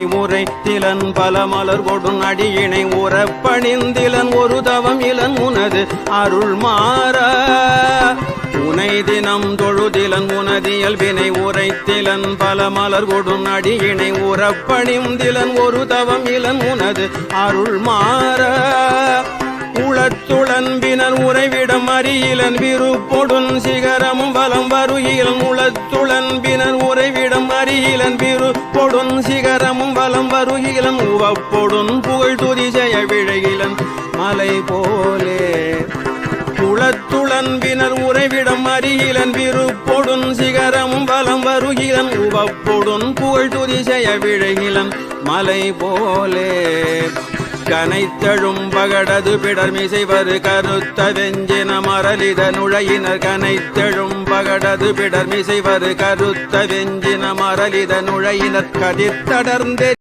உரைத்திலன் பல மலர் கொடும் அடியினை உறப்பணிந்திலன் ஒரு தவம் இலன் உனது அருள் மாற உனை தினம் தொழுதிலன் உனது இயல்பினை உரைத்திலன் பல மலர் கொடும் அடியினை உறப்பணிந்திலன் ஒரு தவம் இலன் உனது அருள் மாற உளத்துளன்பினர் உறைவிடம் அறியிலன் விருப்பொடுன் சிகரமும் வலம் வருகிலன் உளத்துளன்பினர் உறைவிடம் அறியிலன் விருப்பொடுன் சிகரமும் வலம் வருகிலன் உவப்பொடுன் புகழ் துதிசெய விழைகிலன் மலை போலே உளத்துளன்பினர் உறைவிடம் அறியிலன் விருப்பொடுன் சிகரமும் வலம் வருகிலன் உவப்பொடுன் புகழ் துதிசெய விழைகிலன் மலை போலே கனைத்தழும் பகடது பிடர்மிசைவரு கருத்த வெஞ்சின மரலித நுழையினர் கனைத்தழும் பகடது பிடர்மிசைவரு கருத்த வெஞ்சின மரலித நுழையினர் கதிர்த்தடர்ந்தே